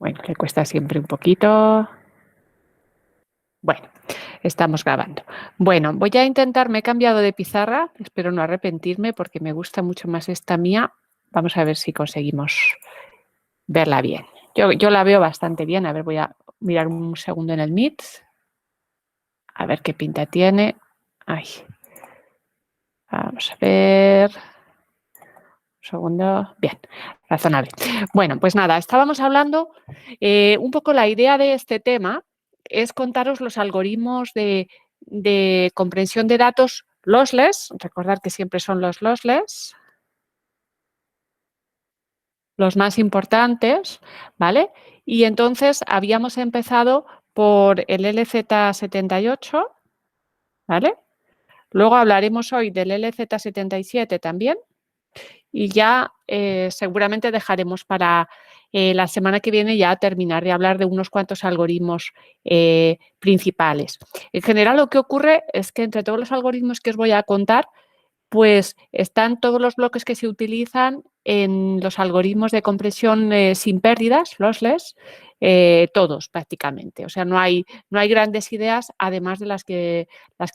Bueno, le cuesta siempre un poquito. Bueno, estamos grabando. Bueno, voy a intentar, me he cambiado de pizarra, espero no arrepentirme porque me gusta mucho más esta mía. Vamos a ver si conseguimos verla bien. Yo la veo bastante bien. A ver, voy a mirar un segundo en el Meet. A ver qué pinta tiene. Ay. Vamos a ver. Un segundo. Bien, razonable. Bueno, pues nada, estábamos hablando, un poco la idea de este tema es contaros los algoritmos de comprensión de datos lossless. Recordad que siempre son los lossless, los más importantes, ¿vale? Y entonces habíamos empezado por el LZ78, ¿vale? Luego hablaremos hoy del LZ77 también. Y ya seguramente dejaremos para la semana que viene ya terminar de hablar de unos cuantos algoritmos principales. En general lo que ocurre es que entre todos los algoritmos que os voy a contar, pues están todos los bloques que se utilizan en los algoritmos de compresión sin pérdidas, lossless, todos prácticamente. O sea, no hay grandes ideas además de las que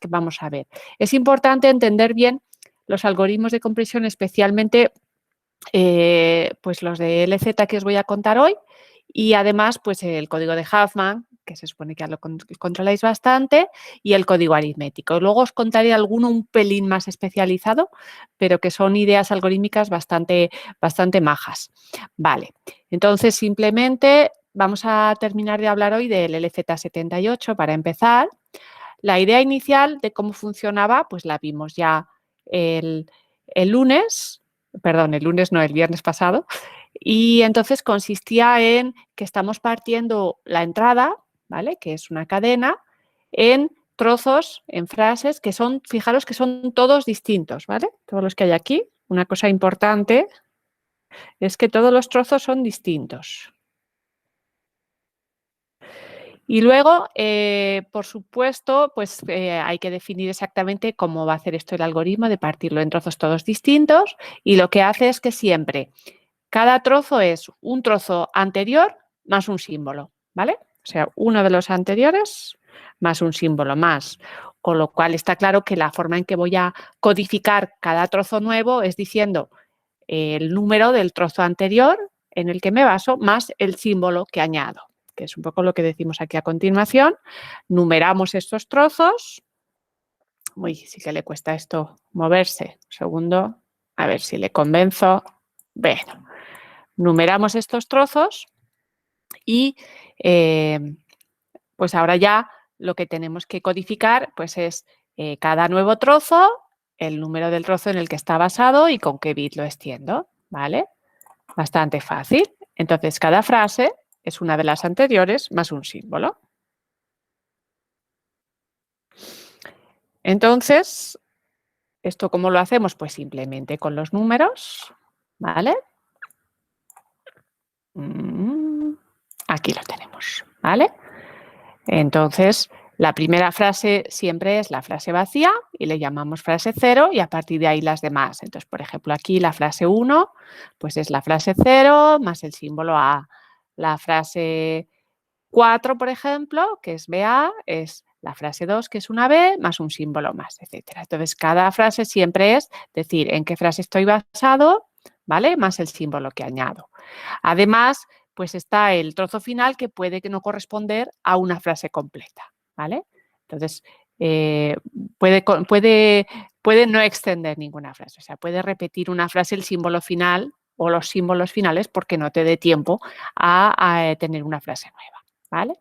vamos a ver. Es importante entender bien los algoritmos de compresión, especialmente pues los de LZ que os voy a contar hoy, y además pues el código de Huffman, que se supone que ya lo controláis bastante, y el código aritmético. Luego os contaré alguno un pelín más especializado, pero que son ideas algorítmicas bastante majas. Vale, entonces simplemente vamos a terminar de hablar hoy del LZ78 para empezar. La idea inicial de cómo funcionaba, pues la vimos ya el lunes, perdón, el lunes no, el viernes pasado, y entonces consistía en que estamos partiendo la entrada, ¿vale? Que es una cadena, en trozos, en frases que son, fijaros que son todos distintos, ¿vale? Todos los que hay aquí. Una cosa importante es que todos los trozos son distintos. Y luego, por supuesto, pues hay que definir exactamente cómo va a hacer esto el algoritmo de partirlo en trozos todos distintos, y lo que hace es que siempre cada trozo es un trozo anterior más un símbolo, ¿vale? O sea, uno de los anteriores más un símbolo más, con lo cual está claro que la forma en que voy a codificar cada trozo nuevo es diciendo el número del trozo anterior en el que me baso más el símbolo que añado, que es un poco lo que decimos aquí a continuación. Numeramos estos trozos. Uy, sí que le cuesta esto moverse. Un segundo, a ver si le convenzo. Bueno, numeramos estos trozos y pues ahora ya lo que tenemos que codificar pues es cada nuevo trozo, el número del trozo en el que está basado y con qué bit lo extiendo, ¿vale? Bastante fácil. Entonces, cada frase es una de las anteriores más un símbolo. Entonces, ¿esto cómo lo hacemos? Pues simplemente con los números, ¿vale? Aquí lo tenemos, ¿vale? Entonces, la primera frase siempre es la frase vacía y le llamamos frase 0 y a partir de ahí las demás. Entonces, por ejemplo, aquí la frase 1 pues es la frase 0 más el símbolo A. La frase 4, por ejemplo, que es BA, es la frase 2, que es una B, más un símbolo más, etcétera. Entonces, cada frase siempre es decir en qué frase estoy basado, ¿vale? Más el símbolo que añado. Además, pues está el trozo final que puede que no corresponder a una frase completa, ¿vale? Entonces, puede no extender ninguna frase, o sea, puede repetir una frase el símbolo final o los símbolos finales porque no te dé tiempo a tener una frase nueva, ¿vale?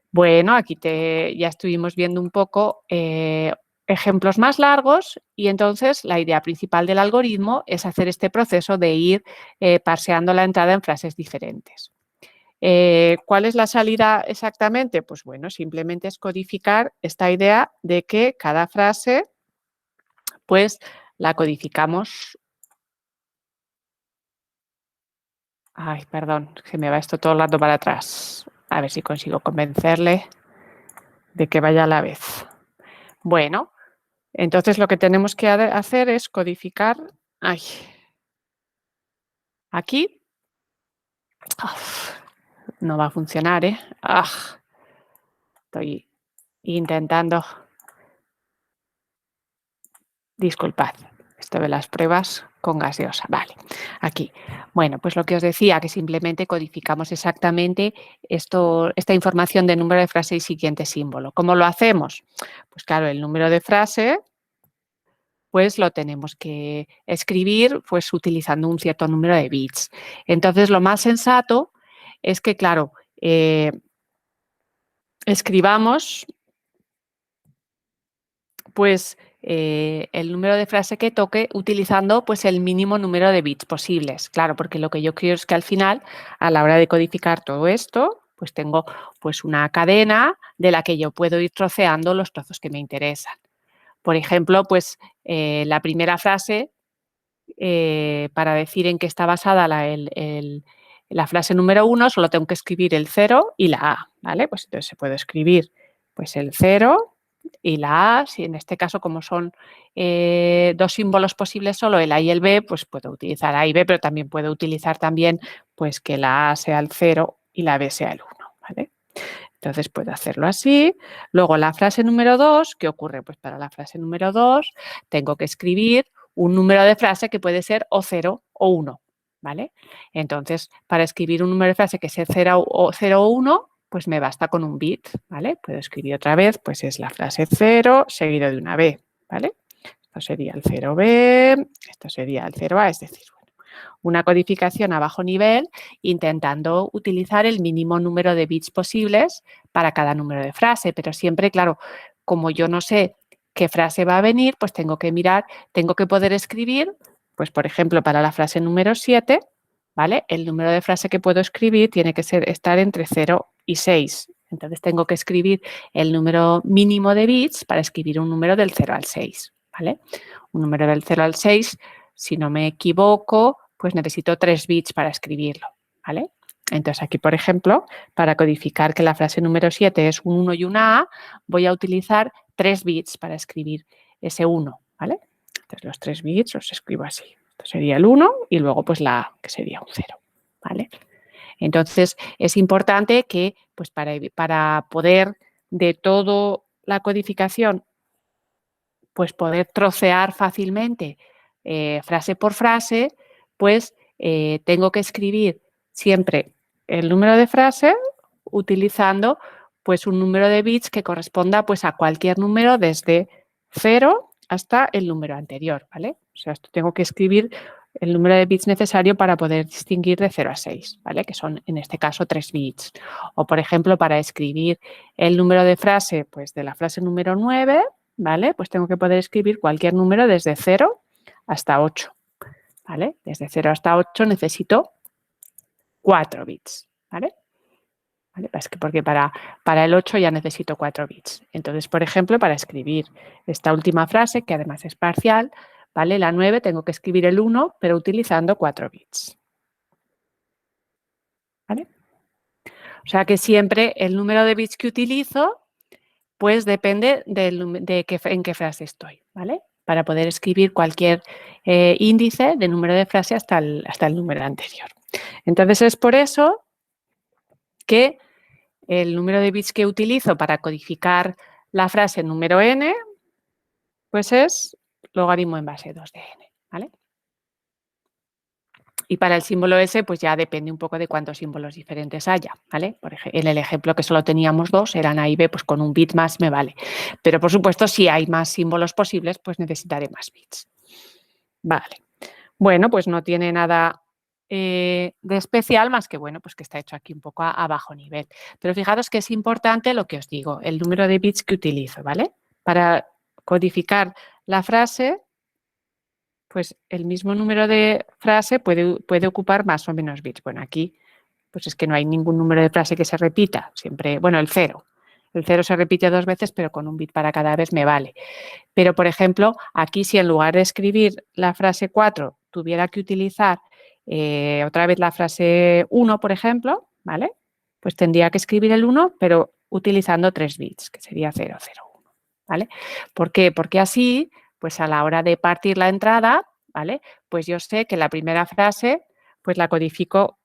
Bueno, aquí ya estuvimos viendo un poco ejemplos más largos y entonces la idea principal del algoritmo es hacer este proceso de ir parseando la entrada en frases diferentes. ¿Cuál es la salida exactamente? Pues bueno, simplemente es codificar esta idea de que cada frase pues la codificamos. Ay, perdón, se me va esto todo el rato para atrás. A ver si consigo convencerle de que vaya a la vez. Bueno, entonces lo que tenemos que hacer es codificar aquí. no va a funcionar, ¿eh? ¡Ah! Estoy intentando. Disculpad, esto de las pruebas con gaseosa. Vale, aquí. Bueno, pues lo que os decía, que simplemente codificamos exactamente esta información de número de frase y siguiente símbolo. ¿Cómo lo hacemos? Pues claro, el número de frase, pues lo tenemos que escribir pues utilizando un cierto número de bits. Entonces, lo más sensato es que, claro, escribamos pues el número de frase que toque utilizando pues el mínimo número de bits posibles. Claro, porque lo que yo quiero es que al final, a la hora de codificar todo esto, pues tengo pues una cadena de la que yo puedo ir troceando los trozos que me interesan. Por ejemplo, pues la primera frase, para decir en qué está basada la frase número 1, solo tengo que escribir el 0 y la A, ¿vale? Pues entonces se puede escribir pues el 0 y la A, si en este caso como son dos símbolos posibles solo, el A y el B, pues puedo utilizar A y B, pero también puedo utilizar también pues que la A sea el 0 y la B sea el 1, ¿vale? Entonces puedo hacerlo así. Luego la frase número 2, ¿qué ocurre? Pues para la frase número 2 tengo que escribir un número de frase que puede ser o 0 o 1, ¿vale? Entonces, para escribir un número de frase que sea 0 o 1, pues me basta con un bit, ¿vale? Puedo escribir otra vez, pues es la frase 0 seguido de una B, ¿vale? Esto sería el 0B, esto sería el 0A, es decir, una codificación a bajo nivel intentando utilizar el mínimo número de bits posibles para cada número de frase, pero siempre, claro, como yo no sé qué frase va a venir, pues tengo que mirar, tengo que poder escribir, pues por ejemplo, para la frase número 7, ¿vale? El número de frase que puedo escribir tiene que estar entre 0 y 6. Entonces tengo que escribir el número mínimo de bits para escribir un número del 0 al 6, ¿vale? Un número del 0 al 6, si no me equivoco, pues necesito 3 bits para escribirlo, ¿vale? Entonces aquí, por ejemplo, para codificar que la frase número 7 es un 1 y una A, voy a utilizar 3 bits para escribir ese 1, ¿vale? Entonces los 3 bits los escribo así. Esto sería el 1 y luego pues la A, que sería un 0, ¿vale? Entonces es importante que pues para poder de toda la codificación pues poder trocear fácilmente frase por frase, pues tengo que escribir siempre el número de frase utilizando pues un número de bits que corresponda pues a cualquier número desde 0 hasta el número anterior, ¿vale? O sea, esto tengo que escribir el número de bits necesario para poder distinguir de 0 a 6, ¿vale? Que son en este caso 3 bits. O por ejemplo, para escribir el número de frase, pues de la frase número 9, ¿vale? Pues tengo que poder escribir cualquier número desde 0 hasta 8, ¿vale? Desde 0 hasta 8 necesito 4 bits, ¿vale? ¿Vale? Porque para el 8 ya necesito 4 bits. Entonces, por ejemplo, para escribir esta última frase, que además es parcial, ¿vale? La 9 tengo que escribir el 1, pero utilizando 4 bits, ¿vale? O sea que siempre el número de bits que utilizo pues depende en qué frase estoy, ¿vale? Para poder escribir cualquier índice de número de frase hasta el número anterior. Entonces es por eso que el número de bits que utilizo para codificar la frase número n, pues es logaritmo en base 2 de n, ¿vale? Y para el símbolo S, pues ya depende un poco de cuántos símbolos diferentes haya, ¿vale? En el ejemplo que solo teníamos 2, eran A y B, pues con un bit más me vale. Pero por supuesto, si hay más símbolos posibles, pues necesitaré más bits. Vale. Bueno, pues no tiene nada de especial más que, bueno, pues que está hecho aquí un poco a bajo nivel. Pero fijaros que es importante lo que os digo, el número de bits que utilizo, ¿vale? Para codificar la frase, pues el mismo número de frase puede ocupar más o menos bits. Bueno, aquí pues es que no hay ningún número de frase que se repita, siempre, bueno, el 0. El 0 se repite 2 veces, pero con un bit para cada vez me vale. Pero, por ejemplo, aquí si en lugar de escribir la frase 4 tuviera que utilizar otra vez la frase 1, por ejemplo, ¿vale? Pues tendría que escribir el 1, pero utilizando 3 bits, que sería 0, 0, 1, ¿vale? ¿Por qué? Porque así, pues a la hora de partir la entrada, ¿vale? Pues yo sé que la primera frase, pues la codifico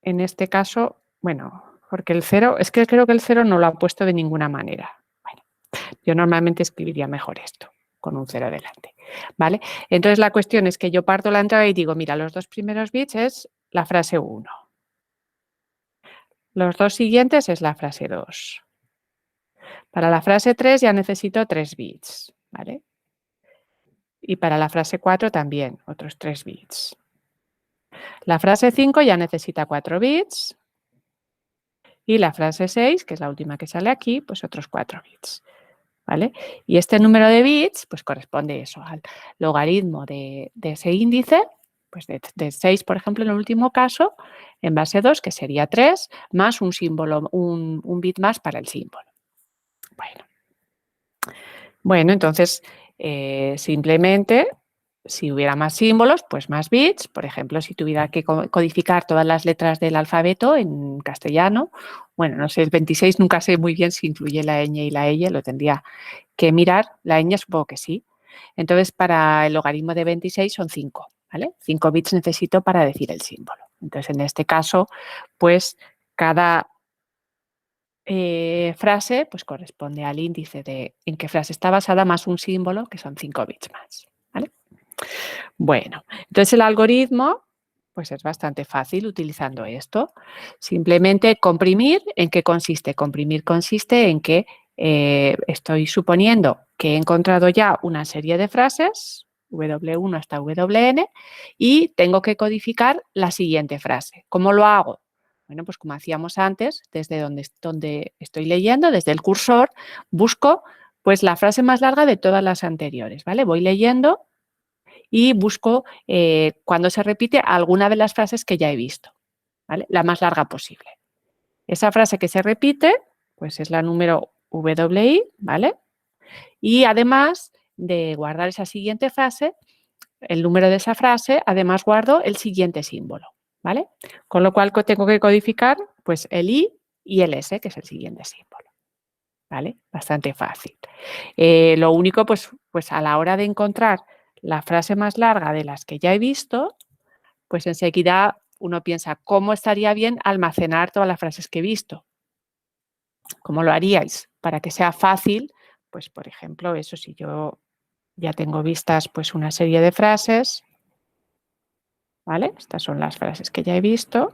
en este caso Bueno, porque el 0, es que creo que el 0 no lo ha puesto de ninguna manera. Bueno, yo normalmente escribiría mejor esto, con un 0 delante, ¿vale? Entonces la cuestión es que yo parto la entrada y digo, mira, los 2 primeros bits es la frase 1. Los 2 siguientes es la frase 2. Para la frase 3 ya necesito 3 bits, ¿vale? Y para la frase 4 también, otros 3 bits. La frase 5 ya necesita 4 bits. Y la frase 6, que es la última que sale aquí, pues otros 4 bits, ¿vale? Y este número de bits, pues corresponde eso, al logaritmo de ese índice, pues de 6, por ejemplo, en el último caso, en base 2, que sería 3, más un símbolo, un bit más para el símbolo. Bueno, entonces, simplemente, si hubiera más símbolos, pues más bits. Por ejemplo, si tuviera que codificar todas las letras del alfabeto en castellano, bueno, no sé, el 26 nunca sé muy bien si incluye la ñ y la ey, lo tendría que mirar. La ñ supongo que sí. Entonces, para el logaritmo de 26 son 5, ¿vale? 5 bits necesito para decir el símbolo. Entonces, en este caso, pues cada frase pues corresponde al índice de en qué frase está basada más un símbolo, que son 5 bits más, ¿vale? Bueno, entonces el algoritmo pues es bastante fácil utilizando esto. Simplemente comprimir, ¿en qué consiste? Comprimir consiste en que estoy suponiendo que he encontrado ya una serie de frases, W1 hasta WN, y tengo que codificar la siguiente frase. ¿Cómo lo hago? Bueno, pues como hacíamos antes, desde donde estoy leyendo, desde el cursor, busco pues la frase más larga de todas las anteriores, ¿vale? Voy leyendo y busco cuando se repite alguna de las frases que ya he visto, ¿vale? La más larga posible. Esa frase que se repite, pues es la número WI, ¿vale? Y además de guardar esa siguiente frase, el número de esa frase, además guardo el siguiente símbolo, ¿vale? Con lo cual tengo que codificar pues el I y el S, que es el siguiente símbolo, ¿vale? Bastante fácil. Lo único, pues a la hora de encontrar la frase más larga de las que ya he visto, pues enseguida uno piensa, ¿cómo estaría bien almacenar todas las frases que he visto? ¿Cómo lo haríais? Para que sea fácil, pues por ejemplo, eso, si yo ya tengo vistas pues una serie de frases, ¿vale? Estas son las frases que ya he visto.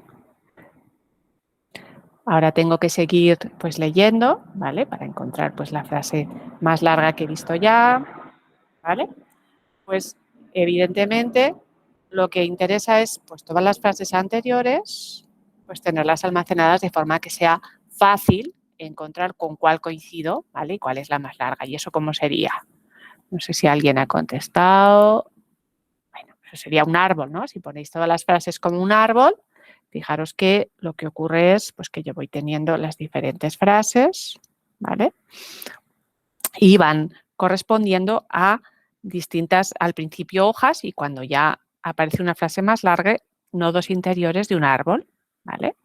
Ahora tengo que seguir pues leyendo, ¿vale? Para encontrar pues la frase más larga que he visto ya, ¿vale? Pues evidentemente lo que interesa es pues todas las frases anteriores, pues tenerlas almacenadas de forma que sea fácil encontrar con cuál coincido, ¿vale? Y cuál es la más larga. ¿Y eso cómo sería? No sé si alguien ha contestado. Bueno, eso sería un árbol, ¿no? Si ponéis todas las frases como un árbol, fijaros que lo que ocurre es pues, que yo voy teniendo las diferentes frases, ¿vale? Y van correspondiendo a distintas, al principio hojas, y cuando ya aparece una frase más larga, nodos interiores de un árbol, ¿vale?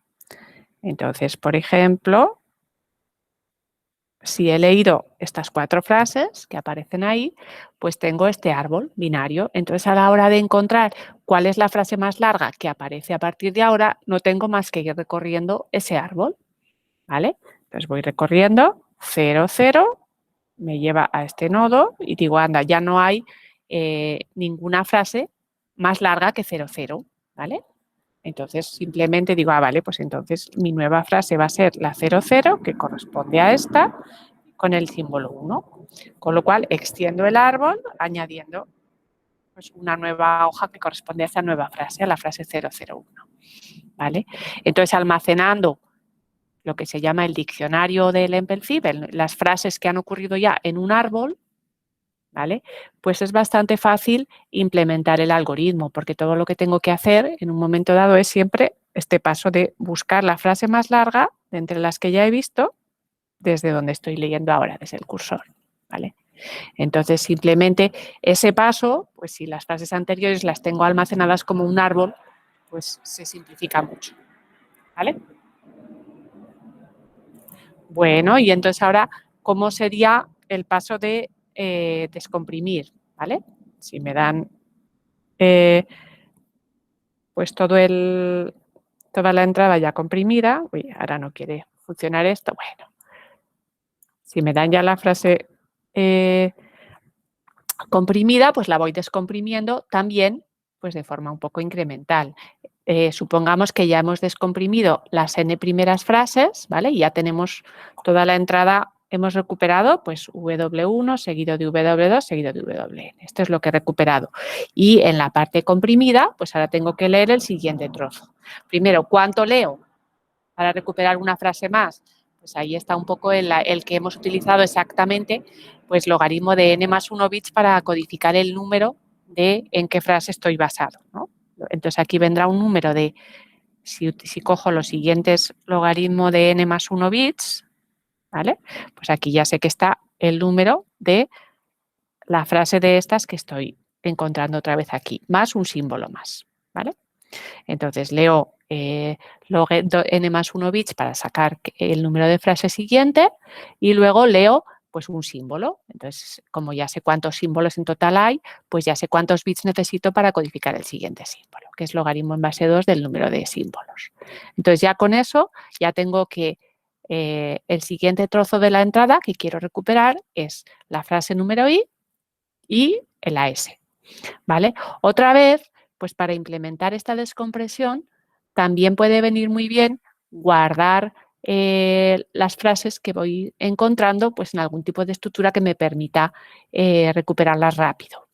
Entonces, por ejemplo, si he leído estas 4 frases que aparecen ahí, pues tengo este árbol binario. Entonces, a la hora de encontrar cuál es la frase más larga que aparece a partir de ahora, no tengo más que ir recorriendo ese árbol, ¿vale? Entonces voy recorriendo 0, 0, me lleva a este nodo y digo, anda, ya no hay ninguna frase más larga que 0, 0, ¿vale? Entonces simplemente digo, vale, pues entonces mi nueva frase va a ser la 0, 0, que corresponde a esta, con el símbolo 1. Con lo cual extiendo el árbol añadiendo pues, una nueva hoja que corresponde a esa nueva frase, a la frase 001, ¿vale? Entonces almacenando lo que se llama el diccionario del EmpelFib, las frases que han ocurrido ya en un árbol, ¿vale? Pues es bastante fácil implementar el algoritmo, porque todo lo que tengo que hacer en un momento dado es siempre este paso de buscar la frase más larga de entre las que ya he visto desde donde estoy leyendo ahora, desde el cursor, ¿vale? Entonces, simplemente ese paso, pues si las frases anteriores las tengo almacenadas como un árbol, pues se simplifica mucho, ¿vale? Bueno, y entonces ahora, ¿cómo sería el paso de descomprimir? ¿Vale? Si me dan pues todo el toda la entrada ya comprimida. Uy, ahora no quiere funcionar esto. Bueno, si me dan ya la frase comprimida, pues la voy descomprimiendo también pues de forma un poco incremental. Supongamos que ya hemos descomprimido las n primeras frases, ¿vale? Y ya tenemos toda la entrada, hemos recuperado pues W1 seguido de W2 seguido de WN. Esto es lo que he recuperado. Y en la parte comprimida, pues ahora tengo que leer el siguiente trozo. Primero, ¿cuánto leo para recuperar una frase más? Pues ahí está un poco el que hemos utilizado exactamente, pues logaritmo de n más 1 bits para codificar el número de en qué frase estoy basado, ¿no? Entonces aquí vendrá un número de, si cojo los siguientes logaritmo de n más 1 bits, ¿vale? Pues aquí ya sé que está el número de la frase de estas que estoy encontrando otra vez aquí, más un símbolo más, ¿vale? Entonces leo log n más 1 bits para sacar el número de frase siguiente y luego leo pues un símbolo. Entonces, como ya sé cuántos símbolos en total hay, pues ya sé cuántos bits necesito para codificar el siguiente símbolo, que es logaritmo en base 2 del número de símbolos. Entonces, ya con eso, ya tengo que el siguiente trozo de la entrada que quiero recuperar es la frase número i y el AS. ¿Vale? Otra vez, pues para implementar esta descompresión, también puede venir muy bien guardar las frases que voy encontrando pues en algún tipo de estructura que me permita recuperarlas rápido.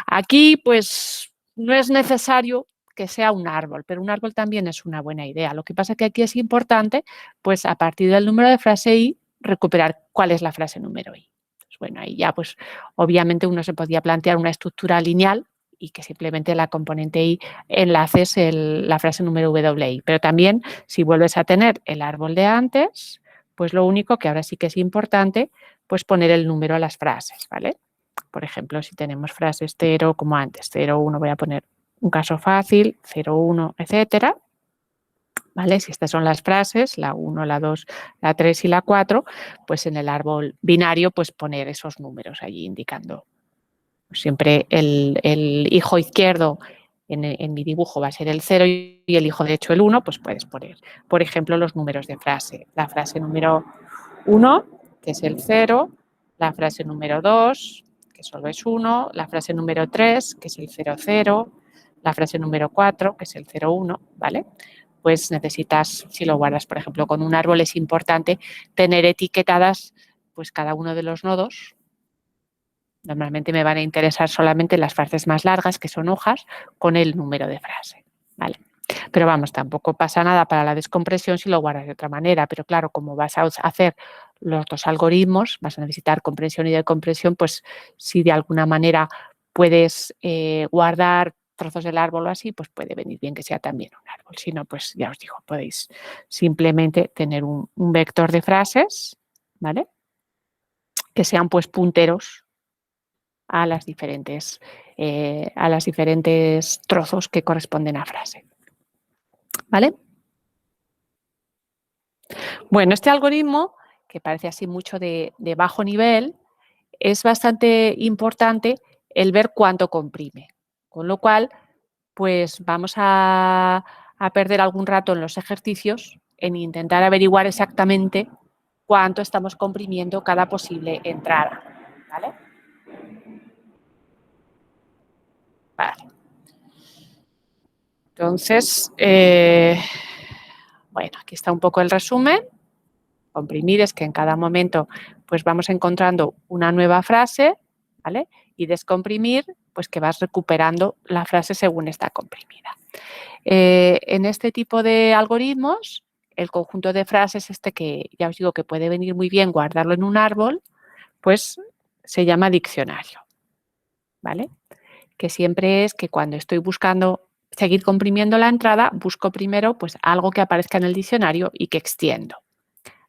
Aquí, pues, no es necesario que sea un árbol, pero un árbol también es una buena idea. Lo que pasa es que aquí es importante, pues, a partir del número de frase i, recuperar cuál es la frase número i. Pues, bueno, ahí ya, pues, obviamente uno se podía plantear una estructura lineal y que simplemente la componente i enlaces la frase número WI. Pero también, si vuelves a tener el árbol de antes, pues lo único que ahora sí que es importante, pues poner el número a las frases, ¿vale? Por ejemplo, si tenemos frases 0, como antes, 0, 1, voy a poner un caso fácil, 0, 1, etcétera. ¿Vale? Si estas son las frases, la 1, la 2, la 3 y la 4, pues en el árbol binario, pues poner esos números allí indicando. Siempre el hijo izquierdo en mi dibujo va a ser el 0 y el hijo derecho el 1, pues puedes poner, por ejemplo, los números de frase. La frase número 1, que es el 0, la frase número 2, que solo es 1, la frase número 3, que es el 0, 0, la frase número 4, que es el 0, 1, ¿vale? Pues necesitas, si lo guardas, por ejemplo, con un árbol, es importante tener etiquetadas pues cada uno de los nodos. Normalmente me van a interesar solamente las frases más largas, que son hojas, con el número de frase, ¿vale? Pero vamos, tampoco pasa nada para la descompresión si lo guardas de otra manera, pero claro, como vas a hacer los dos algoritmos, vas a necesitar compresión y decompresión, pues si de alguna manera puedes guardar trozos del árbol o así, pues puede venir bien que sea también un árbol. Si no, pues ya os digo, podéis simplemente tener un vector de frases, ¿vale? Que sean pues punteros a las diferentes trozos que corresponden a frase. ¿Vale? Bueno, este algoritmo, que parece así mucho de bajo nivel, es bastante importante el ver cuánto comprime. Con lo cual, pues vamos a perder algún rato en los ejercicios en intentar averiguar exactamente cuánto estamos comprimiendo cada posible entrada. ¿Vale? Vale. Entonces, bueno, aquí está un poco el resumen. Comprimir es que en cada momento pues vamos encontrando una nueva frase, ¿vale? Y descomprimir, pues que vas recuperando la frase según está comprimida. En este tipo de algoritmos, el conjunto de frases este que ya os digo que puede venir muy bien guardarlo en un árbol, pues se llama diccionario, ¿vale? Que siempre es que cuando estoy buscando seguir comprimiendo la entrada, busco primero pues algo que aparezca en el diccionario y que extiendo,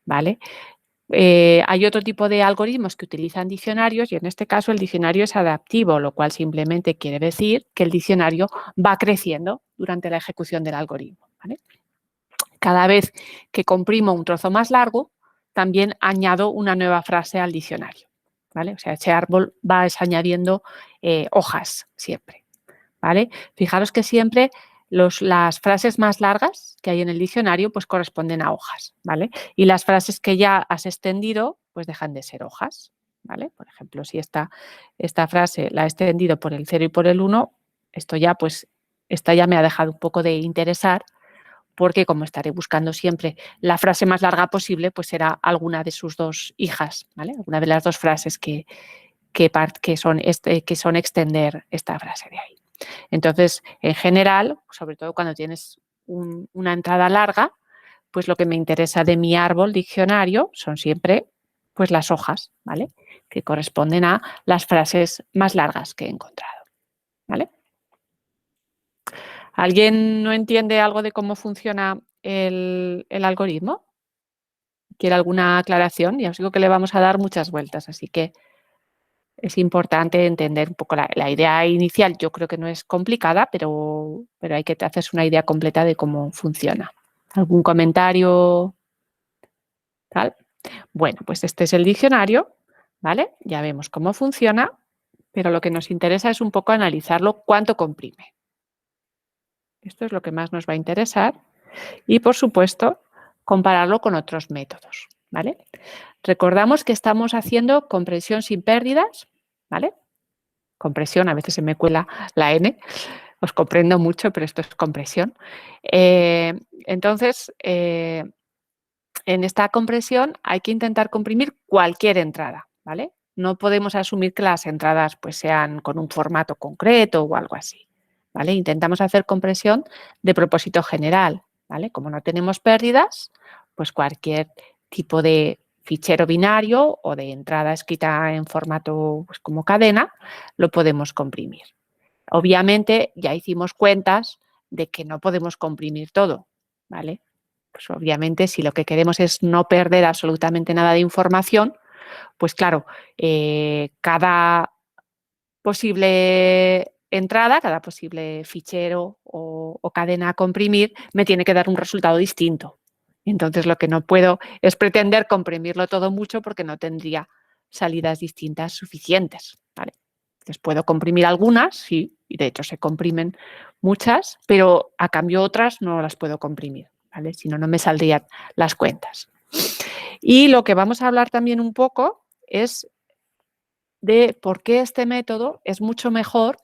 ¿vale? Hay otro tipo de algoritmos que utilizan diccionarios y en este caso el diccionario es adaptivo, lo cual simplemente quiere decir que el diccionario va creciendo durante la ejecución del algoritmo, ¿vale? Cada vez que comprimo un trozo más largo, también añado una nueva frase al diccionario, ¿vale? O sea, ese árbol va añadiendo hojas siempre, ¿vale? Fijaros que siempre las frases más largas que hay en el diccionario pues corresponden a hojas, ¿vale? Y las frases que ya has extendido pues dejan de ser hojas, ¿vale? Por ejemplo, si esta frase la he extendido por el 0 y por el 1, esta ya me ha dejado un poco de interesar, porque como estaré buscando siempre la frase más larga posible, pues será alguna de sus dos hijas, ¿vale? Alguna de las dos frases que son extender esta frase de ahí. Entonces, en general, sobre todo cuando tienes una entrada larga, pues lo que me interesa de mi árbol diccionario son siempre pues las hojas, ¿vale? Que corresponden a las frases más largas que he encontrado, ¿vale? ¿Alguien no entiende algo de cómo funciona el algoritmo? ¿Quiere alguna aclaración? Ya os digo que le vamos a dar muchas vueltas, así que es importante entender un poco la idea inicial. Yo creo que no es complicada, pero hay que hacerse una idea completa de cómo funciona. ¿Algún comentario? ¿Tal? Bueno, pues este es el diccionario, ¿vale? Ya vemos cómo funciona, pero lo que nos interesa es un poco analizarlo cuánto comprime. Esto es lo que más nos va a interesar y, por supuesto, compararlo con otros métodos, ¿vale? Recordamos que estamos haciendo compresión sin pérdidas, ¿vale? Compresión, a veces se me cuela la N, os comprendo mucho, pero esto es compresión. Entonces, en esta compresión hay que intentar comprimir cualquier entrada, ¿vale? No podemos asumir que las entradas pues, sean con un formato concreto o algo así, ¿vale? Intentamos hacer compresión de propósito general, ¿vale? Como no tenemos pérdidas, pues cualquier tipo de fichero binario o de entrada escrita en formato pues, como cadena, lo podemos comprimir. Obviamente ya hicimos cuentas de que no podemos comprimir todo, ¿vale? Pues obviamente si lo que queremos es no perder absolutamente nada de información, pues claro, cada posible entrada, cada posible fichero o cadena a comprimir me tiene que dar un resultado distinto. Entonces lo que no puedo es pretender comprimirlo todo mucho porque no tendría salidas distintas suficientes, ¿vale? Entonces puedo comprimir algunas, sí, y de hecho se comprimen muchas, pero a cambio otras no las puedo comprimir, ¿vale? Si no, no me saldrían las cuentas. Y lo que vamos a hablar también un poco es de por qué este método es mucho mejor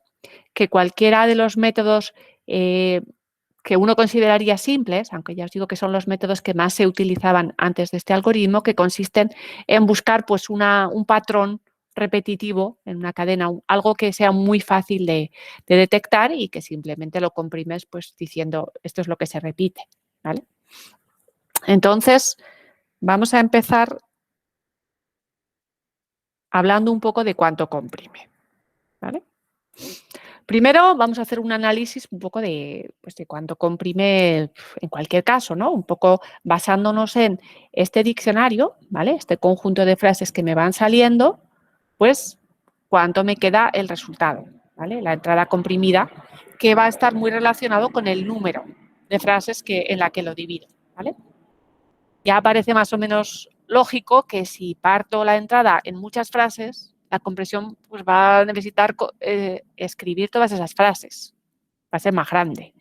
que cualquiera de los métodos que uno consideraría simples, aunque ya os digo que son los métodos que más se utilizaban antes de este algoritmo, que consisten en buscar pues, un patrón repetitivo en una cadena, algo que sea muy fácil de detectar y que simplemente lo comprimes pues, diciendo esto es lo que se repite, ¿vale? Entonces, vamos a empezar hablando un poco de cuánto comprime, ¿vale? Primero vamos a hacer un análisis un poco pues de cuánto comprime en cualquier caso, ¿no? Un poco basándonos en este diccionario, ¿vale? Este conjunto de frases que me van saliendo, pues cuánto me queda el resultado, ¿vale? La entrada comprimida, que va a estar muy relacionado con el número de frases en la que lo divido, ¿vale? Ya parece más o menos lógico que si parto la entrada en muchas frases, la compresión pues, va a necesitar escribir todas esas frases. Va a ser más grande.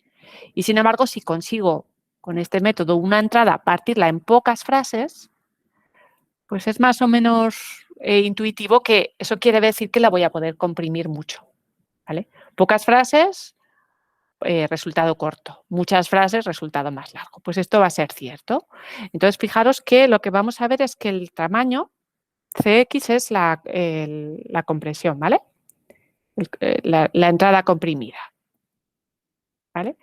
Y sin embargo, si consigo con este método una entrada partirla en pocas frases, pues es más o menos intuitivo que eso quiere decir que la voy a poder comprimir mucho. ¿Vale? Pocas frases, resultado corto. Muchas frases, resultado más largo. Pues esto va a ser cierto. Entonces, fijaros que lo que vamos a ver es que el tamaño Cx es la compresión, ¿vale? La entrada comprimida, ¿vale?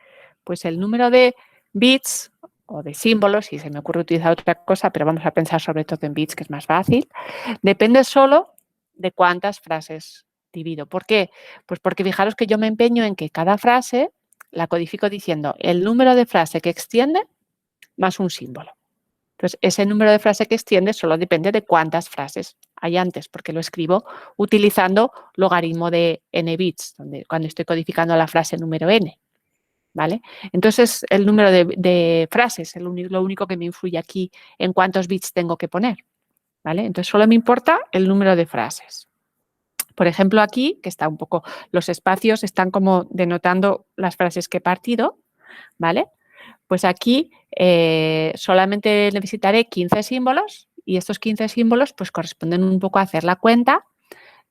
Pues el número de bits o de símbolos, si se me ocurre utilizar otra cosa, pero vamos a pensar sobre todo en bits, que es más fácil, depende solo de cuántas frases divido. ¿Por qué? Pues porque fijaros que yo me empeño en que cada frase la codifico diciendo el número de frase que extiende más un símbolo. Entonces, ese número de frase que extiende solo depende de cuántas frases hay antes, porque lo escribo utilizando logaritmo de n bits, cuando estoy codificando la frase número n. ¿Vale? Entonces, el número de frases es lo único que me influye aquí en cuántos bits tengo que poner. ¿Vale? Entonces, solo me importa el número de frases. Por ejemplo, aquí, que está un poco, los espacios están como denotando las frases que he partido, ¿vale? Pues aquí solamente necesitaré 15 símbolos y estos 15 símbolos pues corresponden un poco a hacer la cuenta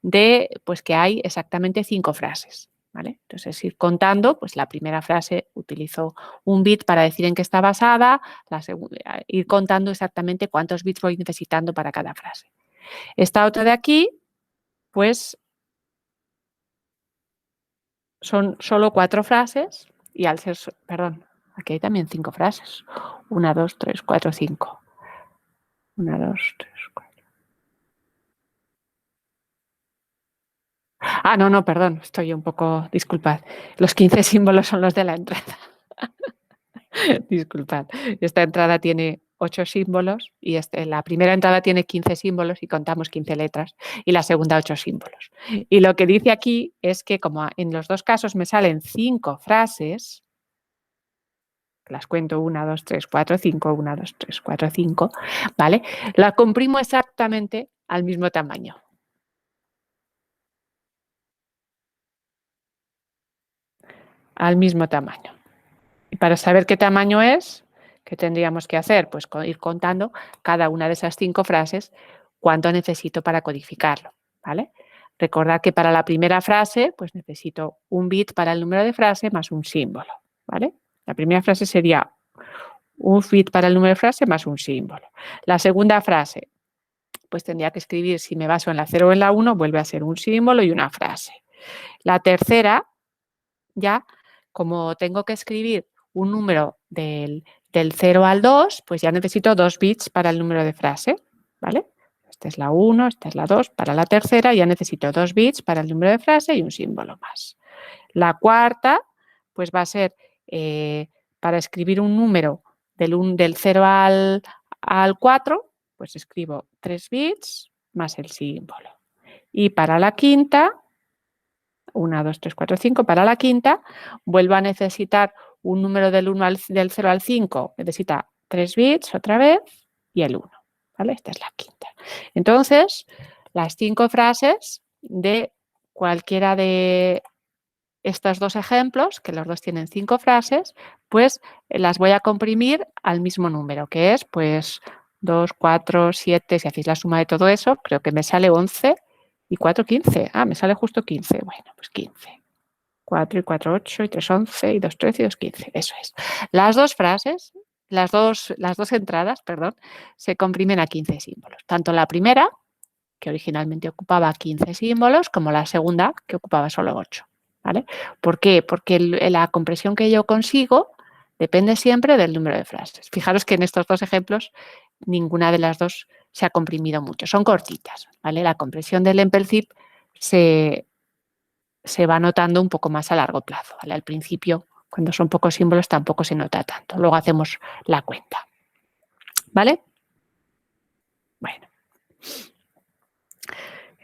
de pues que hay exactamente 5 frases, ¿vale? Entonces ir contando, pues la primera frase utilizo un bit para decir en qué está basada, ir contando exactamente cuántos bits voy necesitando para cada frase. Esta otra de aquí, pues son solo 4 frases y al ser, perdón, aquí hay también 5 frases. 1, 2, 3, 4, 5. 1, 2, 3, 4. Ah, no, perdón, estoy un poco, disculpad. Los 15 símbolos son los de la entrada. Disculpad. Esta entrada tiene 8 símbolos y la primera entrada tiene 15 símbolos y contamos 15 letras y la segunda 8 símbolos. Y lo que dice aquí es que como en los dos casos me salen 5 frases, las cuento 1, 2, 3, 4, 5, 1, 2, 3, 4, 5, ¿vale? La comprimo exactamente al mismo tamaño. Al mismo tamaño. Y para saber qué tamaño es, ¿qué tendríamos que hacer? Pues ir contando cada una de esas 5 frases cuánto necesito para codificarlo, ¿vale? Recordad que para la primera frase, pues necesito un bit para el número de frase más un símbolo, ¿vale? La primera frase sería un bit para el número de frase más un símbolo. La segunda frase, pues tendría que escribir, si me baso en la 0 o en la 1, vuelve a ser un símbolo y una frase. La tercera, ya, como tengo que escribir un número del 0 al 2, pues ya necesito 2 bits para el número de frase, ¿vale? Esta es la 1, esta es la 2. Para la tercera ya necesito 2 bits para el número de frase y un símbolo más. La cuarta, pues va a ser para escribir un número del 0 al 4, pues escribo 3 bits más el símbolo. Y para la quinta, 1, 2, 3, 4, 5, para la quinta, vuelvo a necesitar un número del 0 al 5, necesita 3 bits otra vez y el 1, ¿vale? Esta es la quinta. Entonces, las 5 frases de cualquiera de estos dos ejemplos, que los dos tienen 5 frases, pues las voy a comprimir al mismo número, que es pues 2, 4, 7, si hacéis la suma de todo eso, creo que me sale 11 y 4, 15. Ah, me sale justo 15. Bueno, pues 15. 4 y 4, 8 y 3, 11 y 2, 13 y 2, 15. Eso es. Las dos frases, las dos entradas, perdón, se comprimen a 15 símbolos. Tanto la primera, que originalmente ocupaba 15 símbolos, como la segunda, que ocupaba solo 8. ¿Vale? ¿Por qué? Porque la compresión que yo consigo depende siempre del número de frases. Fijaros que en estos dos ejemplos ninguna de las dos se ha comprimido mucho. Son cortitas. ¿Vale? La compresión del EMPEL-zip se va notando un poco más a largo plazo. ¿Vale? Al principio, cuando son pocos símbolos, tampoco se nota tanto. Luego hacemos la cuenta. ¿Vale? Bueno.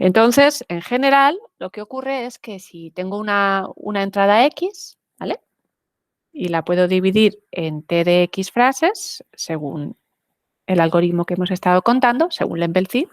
Entonces, en general, lo que ocurre es que si tengo una entrada X, ¿vale? Y la puedo dividir en T de X frases, según el algoritmo que hemos estado contando, según l'EMPEL-zip,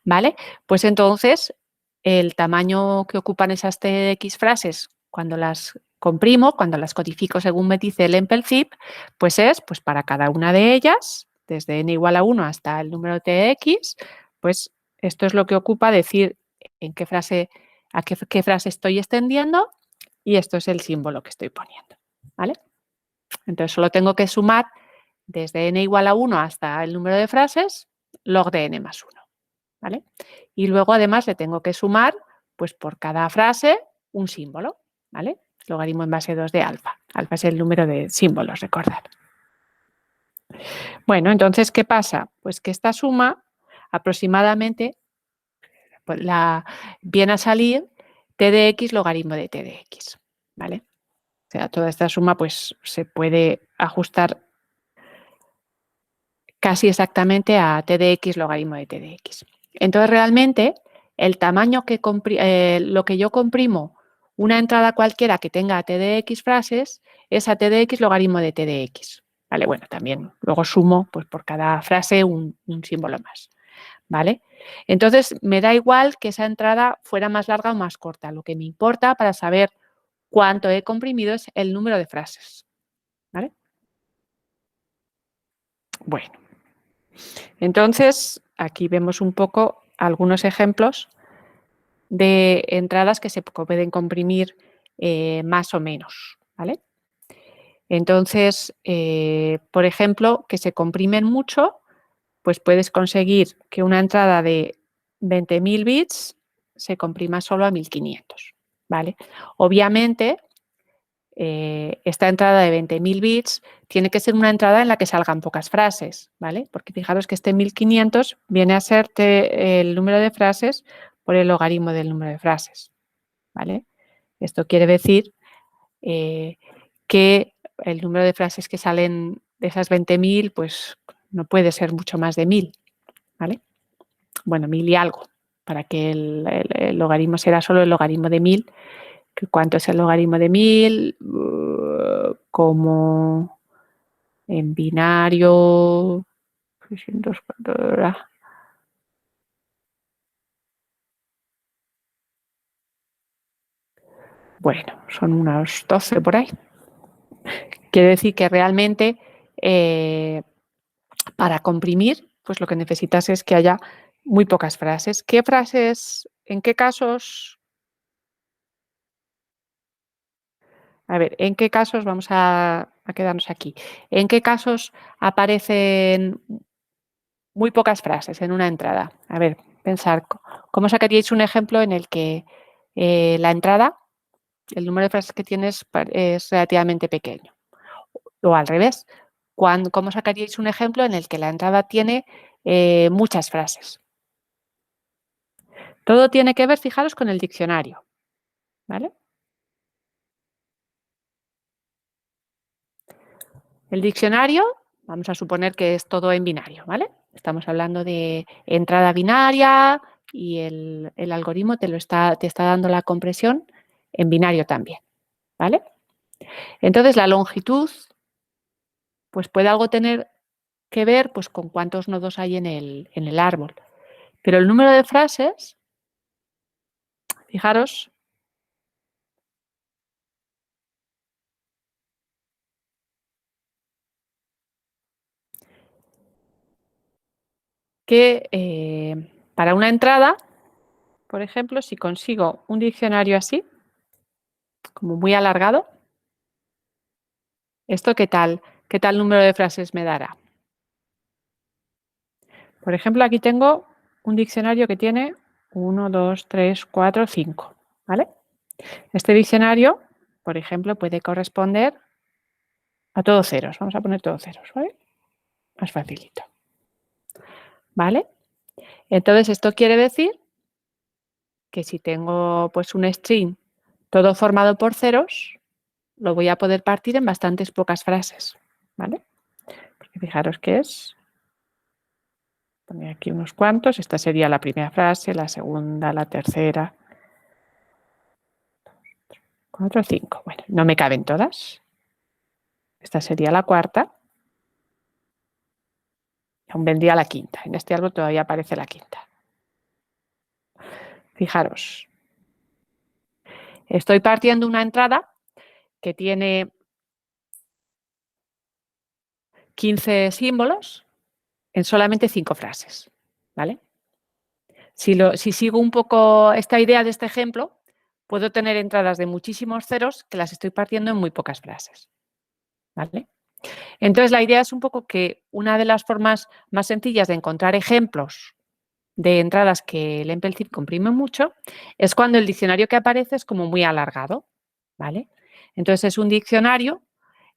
¿vale? Pues entonces, el tamaño que ocupan esas T de X frases cuando las comprimo, cuando las codifico según me dice el EMPEL-zip, pues es, pues para cada una de ellas, desde n igual a 1 hasta el número T de X, pues esto es lo que ocupa decir en qué frase, a qué frase estoy extendiendo y esto es el símbolo que estoy poniendo, ¿vale? Entonces solo tengo que sumar desde n igual a 1 hasta el número de frases, log de n más 1, ¿vale? Y luego además le tengo que sumar, pues por cada frase, un símbolo, ¿vale? Logaritmo en base 2 de alfa. Alfa es el número de símbolos, recordad. Bueno, entonces, ¿qué pasa? Pues que esta suma aproximadamente pues viene a salir t de x logaritmo de t de x, ¿vale? O sea, toda esta suma pues se puede ajustar casi exactamente a t de x logaritmo de t de x. Entonces, realmente, el tamaño lo que yo comprimo una entrada cualquiera que tenga t de x frases es a t de x logaritmo de t de x. ¿Vale? Bueno, también luego sumo pues, por cada frase un símbolo más. ¿Vale? Entonces, me da igual que esa entrada fuera más larga o más corta. Lo que me importa para saber cuánto he comprimido es el número de frases. Bueno, entonces aquí vemos un poco algunos ejemplos de entradas que se pueden comprimir más o menos, ¿vale? Entonces, por ejemplo, que se comprimen mucho, pues puedes conseguir que una entrada de 20.000 bits se comprima solo a 1.500, ¿vale? Obviamente, esta entrada de 20.000 bits tiene que ser una entrada en la que salgan pocas frases, ¿vale? Porque fijaros que este 1.500 viene a ser el número de frases por el logaritmo del número de frases, ¿vale? Esto quiere decir que el número de frases que salen de esas 20.000, pues no puede ser mucho más de 1.000, ¿vale? Bueno, 1.000 y algo, para que el logaritmo será solo el logaritmo de 1.000. ¿Cuánto es el logaritmo de 1.000? Como en binario, 600, ¿cuánto era? Bueno, son unos 12 por ahí. Quiere decir que realmente para comprimir, pues lo que necesitas es que haya muy pocas frases. ¿Qué frases, en qué casos? A ver, ¿en qué casos vamos a quedarnos aquí? ¿En qué casos aparecen muy pocas frases en una entrada? A ver, pensar, ¿cómo sacaríais un ejemplo en el que la entrada, el número de frases que tienes es relativamente pequeño? O al revés, ¿cómo sacaríais un ejemplo en el que la entrada tiene muchas frases? Todo tiene que ver, fijaros, con el diccionario, ¿vale? El diccionario, vamos a suponer que es todo en binario, ¿vale? Estamos hablando de entrada binaria y el algoritmo te está dando la compresión en binario también, ¿vale? Entonces, la longitud, pues puede algo tener que ver pues, con cuántos nodos hay en el árbol. Pero el número de frases, fijaros, que para una entrada, por ejemplo, si consigo un diccionario así, como muy alargado, ¿esto qué tal? ¿Qué tal número de frases me dará? Por ejemplo, aquí tengo un diccionario que tiene 1, 2, 3, 4, 5, ¿vale? Este diccionario, por ejemplo, puede corresponder a todos ceros. Vamos a poner todos ceros, ¿vale? Más facilito. ¿Vale? Entonces, esto quiere decir que si tengo pues un string todo formado por ceros, lo voy a poder partir en bastantes pocas frases, ¿vale? Porque fijaros que es, poner aquí unos cuantos, esta sería la primera frase, la segunda, la tercera, 4, 5. Bueno, no me caben todas. Esta sería la cuarta. Aún vendría la quinta. En este árbol todavía aparece la quinta. Fijaros, estoy partiendo una entrada que tiene 15 símbolos en solamente 5 frases, ¿vale? Si sigo un poco esta idea de este ejemplo, puedo tener entradas de muchísimos ceros que las estoy partiendo en muy pocas frases, ¿vale? Entonces, la idea es un poco que una de las formas más sencillas de encontrar ejemplos de entradas que el EMPEL-zip comprime mucho es cuando el diccionario que aparece es como muy alargado, ¿vale? Entonces, es un diccionario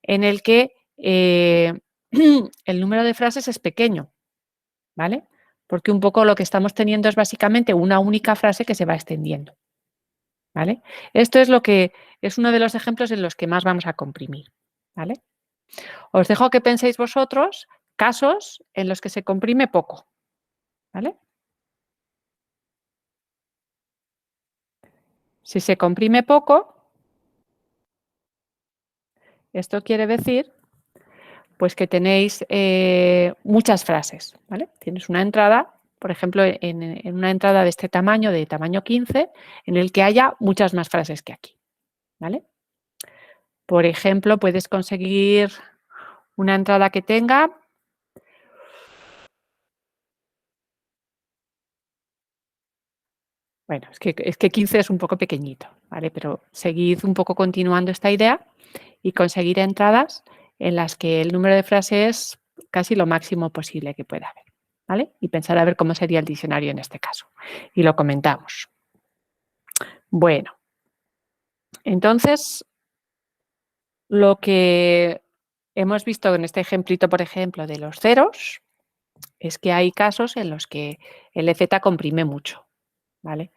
en el que el número de frases es pequeño, ¿vale? Porque un poco lo que estamos teniendo es básicamente una única frase que se va extendiendo, ¿vale? Esto es lo que es uno de los ejemplos en los que más vamos a comprimir, ¿vale? Os dejo que penséis vosotros casos en los que se comprime poco, ¿vale? Si se comprime poco, esto quiere decir pues que tenéis muchas frases, ¿vale? Tienes una entrada, por ejemplo, en una entrada de este tamaño, de tamaño 15, en el que haya muchas más frases que aquí, ¿vale? Por ejemplo, puedes conseguir una entrada que tenga Bueno, es que 15 es un poco pequeñito, ¿vale? Pero seguid un poco continuando esta idea y conseguir entradas en las que el número de frases es casi lo máximo posible que pueda haber, ¿vale? Y pensar a ver cómo sería el diccionario en este caso. Y lo comentamos. Bueno, entonces, lo que hemos visto en este ejemplito, por ejemplo, de los ceros, es que hay casos en los que el EZ comprime mucho, ¿vale?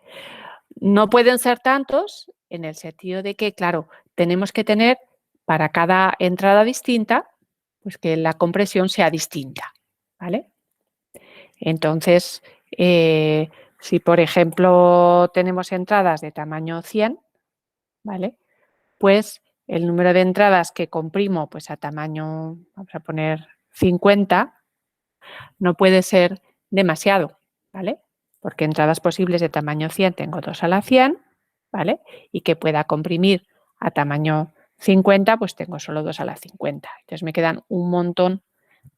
No pueden ser tantos en el sentido de que, claro, tenemos que tener para cada entrada distinta, pues que la compresión sea distinta, ¿vale? Entonces, si por ejemplo tenemos entradas de tamaño 100, ¿vale? Pues el número de entradas que comprimo pues a tamaño, vamos a poner 50, no puede ser demasiado, ¿vale? Porque entradas posibles de tamaño 100 tengo 2 a la 100, ¿vale? Y que pueda comprimir a tamaño 50, pues tengo solo 2 a la 50. Entonces me quedan un montón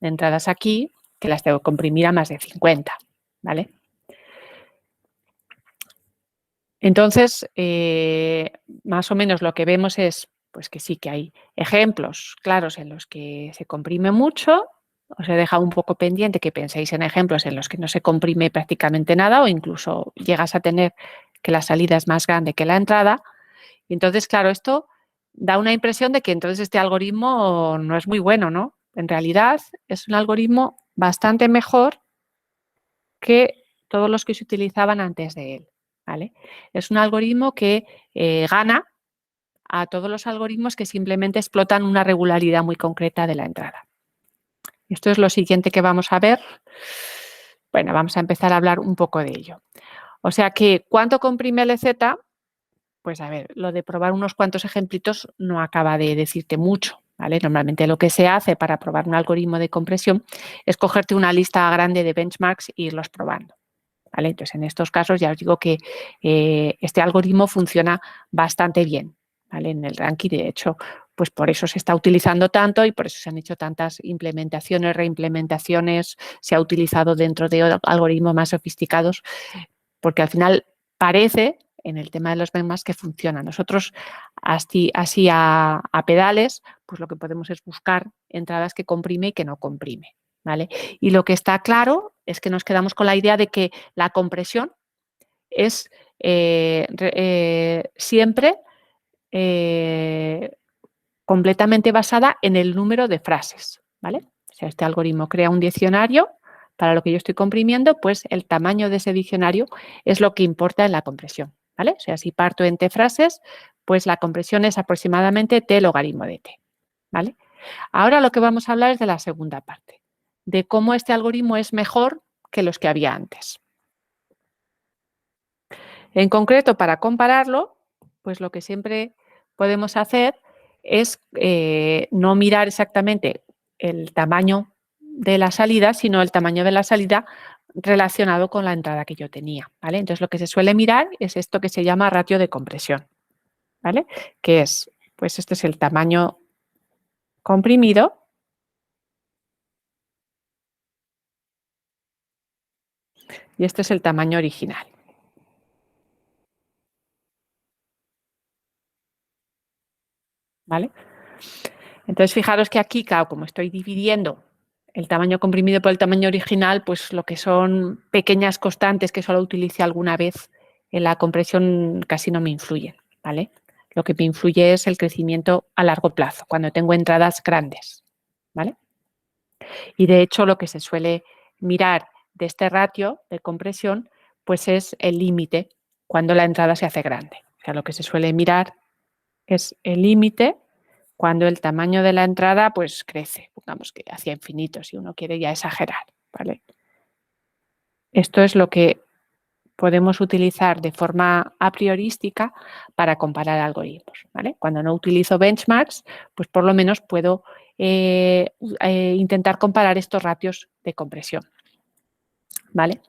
de entradas aquí que las tengo que comprimir a más de 50, ¿vale? Entonces, más o menos lo que vemos es pues que sí que hay ejemplos claros en los que se comprime mucho. Os he dejado un poco pendiente que penséis en ejemplos en los que no se comprime prácticamente nada o incluso llegas a tener que la salida es más grande que la entrada. Y entonces, claro, esto da una impresión de que entonces este algoritmo no es muy bueno, ¿no? En realidad es un algoritmo bastante mejor que todos los que se utilizaban antes de él, ¿vale? Es un algoritmo que gana a todos los algoritmos que simplemente explotan una regularidad muy concreta de la entrada. Esto es lo siguiente que vamos a ver. Bueno, vamos a empezar a hablar un poco de ello. O sea que, ¿cuánto comprime LZ? Pues a ver, lo de probar unos cuantos ejemplitos no acaba de decirte mucho, ¿vale? Normalmente lo que se hace para probar un algoritmo de compresión es cogerte una lista grande de benchmarks e irlos probando, ¿vale? Entonces, en estos casos ya os digo que este algoritmo funciona bastante bien, ¿vale? En el ranking, de hecho, pues por eso se está utilizando tanto y por eso se han hecho tantas implementaciones, reimplementaciones, se ha utilizado dentro de algoritmos más sofisticados, porque al final parece, en el tema de los benchmarks, que funciona. Nosotros, así a pedales, pues lo que podemos es buscar entradas que comprime y que no comprime, ¿vale? Y lo que está claro es que nos quedamos con la idea de que la compresión es siempre completamente basada en el número de frases, ¿vale? O sea, este algoritmo crea un diccionario para lo que yo estoy comprimiendo, pues el tamaño de ese diccionario es lo que importa en la compresión, ¿vale? O sea, si parto en t frases, pues la compresión es aproximadamente t logaritmo de t, ¿vale? Ahora lo que vamos a hablar es de la segunda parte, de cómo este algoritmo es mejor que los que había antes. En concreto, para compararlo, pues lo que siempre podemos hacer es no mirar exactamente el tamaño de la salida, sino el tamaño de la salida relacionado con la entrada que yo tenía, ¿vale? Entonces, lo que se suele mirar es esto que se llama ratio de compresión, ¿vale? Que es, pues este es el tamaño comprimido y este es el tamaño original, ¿vale? Entonces, fijaros que aquí, claro, como estoy dividiendo el tamaño comprimido por el tamaño original, pues lo que son pequeñas constantes que solo utilicé alguna vez en la compresión casi no me influyen, ¿vale? Lo que me influye es el crecimiento a largo plazo, cuando tengo entradas grandes, ¿vale? Y de hecho, lo que se suele mirar de este ratio de compresión, pues es el límite cuando la entrada se hace grande. O sea, lo que se suele mirar es el límite cuando el tamaño de la entrada pues crece, pongamos que hacia infinito, si uno quiere ya exagerar, ¿vale? Esto es lo que podemos utilizar de forma a priorística para comparar algoritmos, ¿vale? Cuando no utilizo benchmarks, pues por lo menos puedo intentar comparar estos ratios de compresión, ¿vale?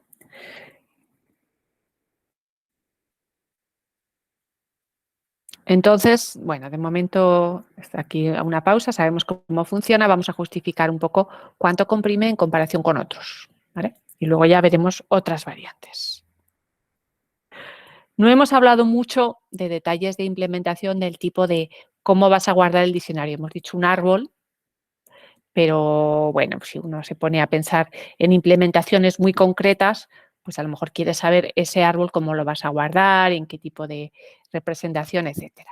Entonces, bueno, de momento está aquí una pausa, sabemos cómo funciona, vamos a justificar un poco cuánto comprime en comparación con otros, ¿vale? Y luego ya veremos otras variantes. No hemos hablado mucho de detalles de implementación del tipo de cómo vas a guardar el diccionario. Hemos dicho un árbol, pero bueno, si uno se pone a pensar en implementaciones muy concretas, pues a lo mejor quieres saber ese árbol cómo lo vas a guardar, en qué tipo de representación, etcétera.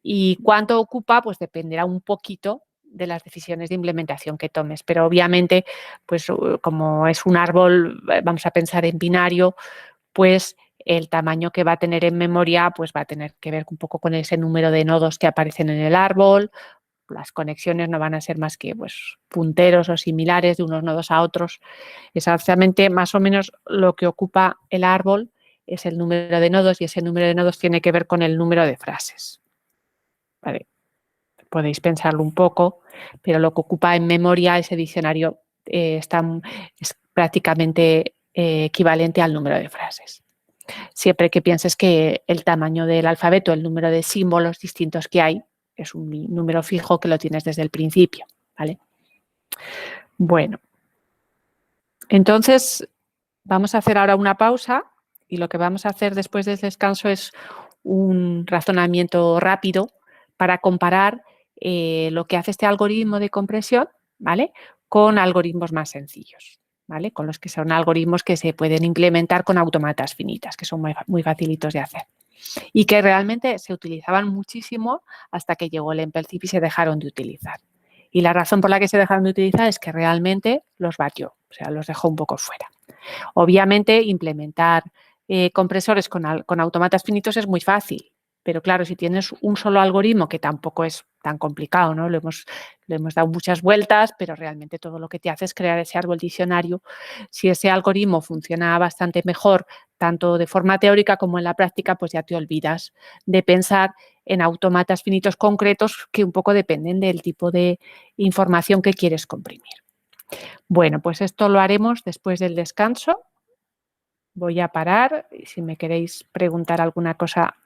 Y cuánto ocupa, pues dependerá un poquito de las decisiones de implementación que tomes. Pero obviamente, pues como es un árbol, vamos a pensar en binario, pues el tamaño que va a tener en memoria, pues va a tener que ver un poco con ese número de nodos que aparecen en el árbol. Las conexiones no van a ser más que pues, punteros o similares de unos nodos a otros. Exactamente, más o menos lo que ocupa el árbol es el número de nodos y ese número de nodos tiene que ver con el número de frases. ¿Vale? Podéis pensarlo un poco, pero lo que ocupa en memoria ese diccionario es prácticamente equivalente al número de frases. Siempre que pienses que el tamaño del alfabeto, el número de símbolos distintos que hay, es un número fijo que lo tienes desde el principio, ¿vale? Bueno, entonces vamos a hacer ahora una pausa y lo que vamos a hacer después del descanso es un razonamiento rápido para comparar lo que hace este algoritmo de compresión, ¿vale? Con algoritmos más sencillos, ¿vale? Con los que son algoritmos que se pueden implementar con automatas finitas, que son muy facilitos de hacer y que realmente se utilizaban muchísimo hasta que llegó el Empelzip y se dejaron de utilizar. Y la razón por la que se dejaron de utilizar es que realmente los batió, o sea, los dejó un poco fuera. Obviamente, implementar compresores con automatas finitos es muy fácil, pero claro, si tienes un solo algoritmo, que tampoco es tan complicado, ¿no? Le hemos dado muchas vueltas, pero realmente todo lo que te hace es crear ese árbol diccionario. Si ese algoritmo funciona bastante mejor, tanto de forma teórica como en la práctica, pues ya te olvidas de pensar en automatas finitos concretos que un poco dependen del tipo de información que quieres comprimir. Bueno, pues esto lo haremos después del descanso. Voy a parar y si me queréis preguntar alguna cosa